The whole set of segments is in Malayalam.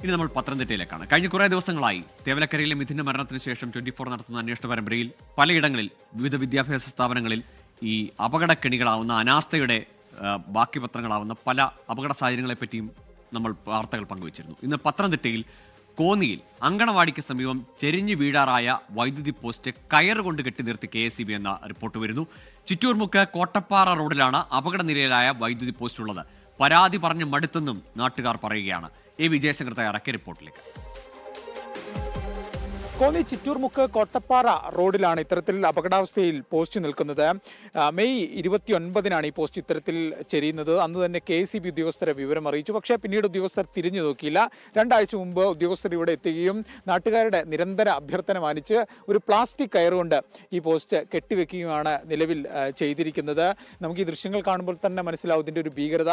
ഇനി നമ്മൾ പത്തനംതിട്ടയിലേക്കാണ്. കഴിഞ്ഞ കുറേ ദിവസങ്ങളായി തേവലക്കരയിലെ മിഥുന്റെ മരണത്തിന് ശേഷം 24 നടത്തുന്ന അന്വേഷണ പരമ്പരയിൽ പലയിടങ്ങളിൽ വിവിധ വിദ്യാഭ്യാസ സ്ഥാപനങ്ങളിൽ ഈ അപകടക്കെണികളാവുന്ന അനാസ്ഥയുടെ ബാക്കി പത്രങ്ങളാവുന്ന പല അപകട സാഹചര്യങ്ങളെപ്പറ്റിയും നമ്മൾ വാർത്തകൾ പങ്കുവച്ചിരുന്നു. ഇന്ന് പത്തനംതിട്ടയിൽ കോന്നിയിൽ അങ്കണവാടിക്ക് സമീപം ചെരിഞ്ഞു വീഴാറായ വൈദ്യുതി പോസ്റ്റ് കയറുകൊണ്ട് കെട്ടി നിർത്തി KSEB എന്ന റിപ്പോർട്ട് വരുന്നു. ചിറ്റൂർമുക്ക് കോട്ടപ്പാറ റോഡിലാണ് അപകടനിരയിലായ വൈദ്യുതി പോസ്റ്റ് ഉള്ളത്. പരാതി പറഞ്ഞ് മടുത്തെന്നും നാട്ടുകാർ പറയുകയാണ്. വിജയശങ്കർ തയ്യാറാക്കിയ റിപ്പോർട്ടിലേക്ക്. കോന്നി ചിറ്റൂർമുക്ക് കോട്ടപ്പാറ റോഡിലാണ് ഇത്തരത്തിൽ അപകടാവസ്ഥയിൽ പോസ്റ്റ് നിൽക്കുന്നത്. മെയ് 29-നാണ് ഈ പോസ്റ്റ് ഇത്തരത്തിൽ ചെരിയുന്നത്. അന്ന് തന്നെ KSEB ഉദ്യോഗസ്ഥരെ വിവരം അറിയിച്ചു. പക്ഷേ പിന്നീട് ഉദ്യോഗസ്ഥർ തിരിഞ്ഞു നോക്കിയില്ല. 2 ആഴ്ച മുമ്പ് ഉദ്യോഗസ്ഥർ ഇവിടെ എത്തുകയും നാട്ടുകാരുടെ നിരന്തര അഭ്യർത്ഥന മാനിച്ച് ഒരു പ്ലാസ്റ്റിക് കയറുകൊണ്ട് ഈ പോസ്റ്റ് കെട്ടിവെക്കുകയുമാണ് നിലവിൽ ചെയ്തിരിക്കുന്നത്. നമുക്ക് ഈ ദൃശ്യങ്ങൾ കാണുമ്പോൾ തന്നെ മനസ്സിലാവും ഇതിൻ്റെ ഒരു ഭീകരത.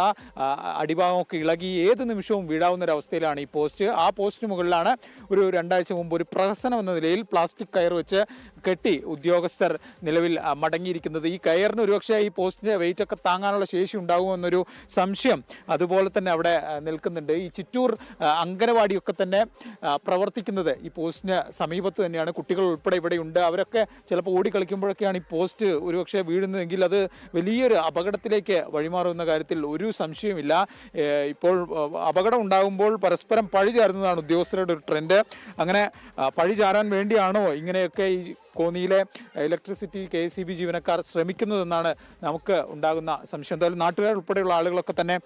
അടിഭാഗമൊക്കെ ഇളകി ഏത് നിമിഷവും വീഴാവുന്ന ഒരവസ്ഥയിലാണ് ഈ പോസ്റ്റ്. ആ പോസ്റ്റിന് മുകളിലാണ് ഒരു 2 ആഴ്ച മുമ്പ് ഒരു പ്രഹസനം എന്ന നിലയിൽ പ്ലാസ്റ്റിക് കയർ വെച്ച് കെട്ടി ഉദ്യോഗസ്ഥർ നിലവിൽ മടങ്ങിയിരിക്കുന്നത്. ഈ കയറിന് ഒരുപക്ഷെ ഈ പോസ്റ്റിൻ്റെ വെയിറ്റ് ഒക്കെ താങ്ങാനുള്ള ശേഷി ഉണ്ടാകുമെന്നൊരു സംശയം അതുപോലെ തന്നെ അവിടെ നിൽക്കുന്നുണ്ട്. ഈ ചിറ്റൂർ അങ്കനവാടിയൊക്കെ തന്നെ പ്രവർത്തിക്കുന്നത് ഈ പോസ്റ്റിന് സമീപത്ത് തന്നെയാണ്. കുട്ടികൾ ഉൾപ്പെടെ ഇവിടെയുണ്ട്. അവരൊക്കെ ചിലപ്പോൾ ഓടിക്കളിക്കുമ്പോഴൊക്കെയാണ് ഈ പോസ്റ്റ് ഒരുപക്ഷെ വീഴുന്നതെങ്കിൽ അത് വലിയൊരു അപകടത്തിലേക്ക് വഴിമാറുന്ന കാര്യത്തിൽ ഒരു സംശയമില്ല. ഇപ്പോൾ അപകടം ഉണ്ടാകുമ്പോൾ പരസ്പരം പഴി ചാരുന്നതാണ് ഉദ്യോഗസ്ഥരുടെ ഒരു ട്രെൻഡ്. അങ്ങനെ പഴി ചാരാൻ വേണ്ടിയാണോ ഇങ്ങനെയൊക്കെ ഈ കോന്നിയിലെ ഇലക്ട്രിസിറ്റി KSEB ജീവനക്കാർ ശ്രമിക്കുന്നതെന്നാണ് നമുക്ക് ഉണ്ടാകുന്ന സംശയം. എന്തായാലും നാട്ടുകാർ ഉൾപ്പെടെയുള്ള ആളുകളൊക്കെ തന്നെ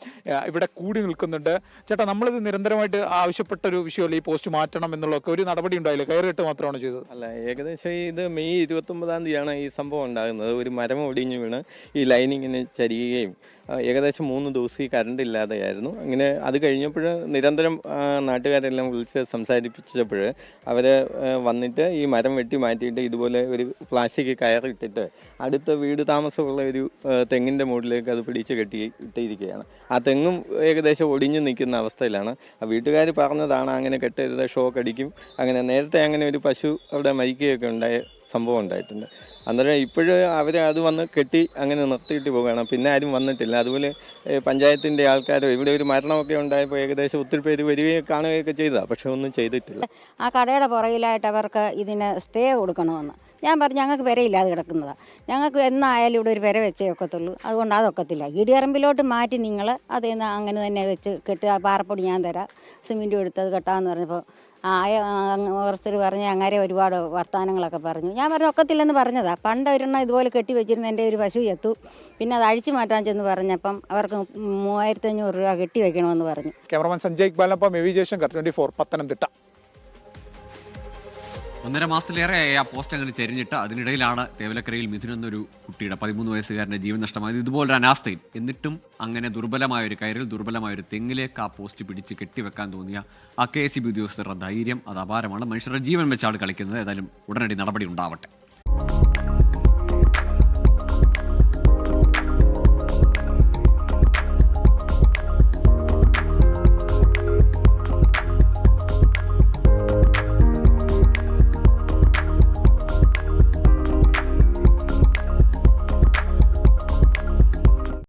ഇവിടെ കൂടി നിൽക്കുന്നുണ്ട്. ചേട്ടാ, നമ്മളിത് നിരന്തരമായിട്ട് ആവശ്യപ്പെട്ടൊരു വിഷയമല്ല ഈ പോസ്റ്റ് മാറ്റണം എന്നുള്ളതൊക്കെ. ഒരു നടപടി ഉണ്ടായില്ല, കയറിയിട്ട് മാത്രമാണ് ചെയ്തത്. അല്ല, ഏകദേശം ഇത് മെയ് 29-ാം തീയതിയാണ് ഈ സംഭവം ഉണ്ടാകുന്നത്. ഒരു മരം ഒടിഞ്ഞു വീണ് ഈ ലൈനിങ്ങിന് ചരിയുകയും ഏകദേശം 3 ദിവസം ഈ കറണ്ട് ഇല്ലാതെയായിരുന്നു. അങ്ങനെ അത് കഴിഞ്ഞപ്പോൾ നിരന്തരം നാട്ടുകാരെല്ലാം വിളിച്ച് സംസാരിപ്പിച്ചപ്പോൾ അവർ വന്നിട്ട് ഈ മരം വെട്ടി മാറ്റിയിട്ട് ഇതുപോലെ ഒരു പ്ലാസ്റ്റിക് കയറിട്ടിട്ട് അടുത്ത വീട് താമസമുള്ള ഒരു തെങ്ങിൻ്റെ മുകളിലേക്ക് അത് പിടിച്ച് ഇട്ടിരിക്കുകയാണ്. ആ തെങ്ങും ഏകദേശം ഒടിഞ്ഞു നിൽക്കുന്ന അവസ്ഥയിലാണ്. വീട്ടുകാർ പറഞ്ഞതാണ് അങ്ങനെ കെട്ടരുത്, ഷോക്ക് അടിക്കും. അങ്ങനെ നേരത്തെ അങ്ങനെ ഒരു പശു അവിടെ മരിക്കുകയൊക്കെ ഉണ്ടായ സംഭവം ഉണ്ടായിട്ടുണ്ട്. അന്നേരം ഇപ്പോഴും അവർ അത് വന്ന് കെട്ടി അങ്ങനെ നിർത്തിയിട്ട് പോവുകയാണ്. പിന്നെ ആരും വന്നിട്ടില്ല. അതുപോലെ പഞ്ചായത്തിൻ്റെ ആൾക്കാരോ ഇവിടെ ഒരു മരണമൊക്കെ ഉണ്ടായപ്പോൾ ഏകദേശം ഒത്തിരി പേര് വരികയും കാണുകയൊക്കെ ചെയ്തതാണ്. പക്ഷെ ഒന്നും ചെയ്തിട്ടില്ല. ആ കടയുടെ പുറകിലായിട്ട് അവർക്ക് ഇതിന് സ്റ്റേ കൊടുക്കണമെന്ന് ഞാൻ പറഞ്ഞു. ഞങ്ങൾക്ക് വിരയില്ലാതെ കിടക്കുന്നതാണ്. ഞങ്ങൾക്ക് എന്നായാലും ഇവിടെ ഒരു വിര വെച്ചേ ഒക്കത്തുള്ളൂ. അതുകൊണ്ട് അതൊക്കത്തില്ല. ഇടിയറമ്പിലോട്ട് മാറ്റി നിങ്ങൾ അതേന്ന് അങ്ങനെ തന്നെ വെച്ച് കെട്ടുക. പാറപ്പൊടി ഞാൻ തരാം, സിമെൻറ്റും എടുത്തത് കെട്ടാമെന്ന് പറഞ്ഞപ്പോൾ ഓരോരുത്തർ പറഞ്ഞ് അങ്ങനെ ഒരുപാട് വർത്തമാനങ്ങളൊക്കെ പറഞ്ഞു. ഞാൻ പറഞ്ഞു ഒക്കത്തില്ലെന്ന് പറഞ്ഞതാണ്. പണ്ട് ഒരെണ്ണം ഇതുപോലെ കെട്ടി വെച്ചിരുന്ന എൻ്റെ ഒരു പശു എത്തു. പിന്നെ അത് അഴിച്ചു മാറ്റാൻ ചെന്ന് പറഞ്ഞപ്പം അവർക്ക് 3500 രൂപ കെട്ടി വെക്കണമെന്ന് പറഞ്ഞു. ക്യാമറമാൻ സഞ്ജയ് ഇക്ബാലിനൊപ്പം വിജയശങ്കർ, 24 പത്തനംതിട്ട. 1.5 മാസത്തിലേറെയായി ആ പോസ്റ്റ് അങ്ങനെ ചെരിഞ്ഞിട്ട്. അതിനിടയിലാണ് തേവലക്കരയിൽ മിഥുൻ എന്നൊരു കുട്ടിയുടെ 13 വയസ്സുകാരൻ്റെ ജീവൻ നഷ്ടമായത്. ഇതുപോലൊരു അനാസ്ഥയിൽ എന്നിട്ടും അങ്ങനെ ദുർബലമായൊരു കയറിൽ ദുർബലമായൊരു തെങ്ങിലേക്ക് ആ പോസ്റ്റ് പിടിച്ച് കെട്ടിവെക്കാൻ തോന്നിയ ആ KSEB ഉദ്യോഗസ്ഥരുടെ ധൈര്യം അത് അപാരമാണ്. മനുഷ്യരുടെ ജീവൻ വെച്ചാണ് കളിക്കുന്നത്. ഏതായാലും ഉടനടി നടപടി ഉണ്ടാവട്ടെ.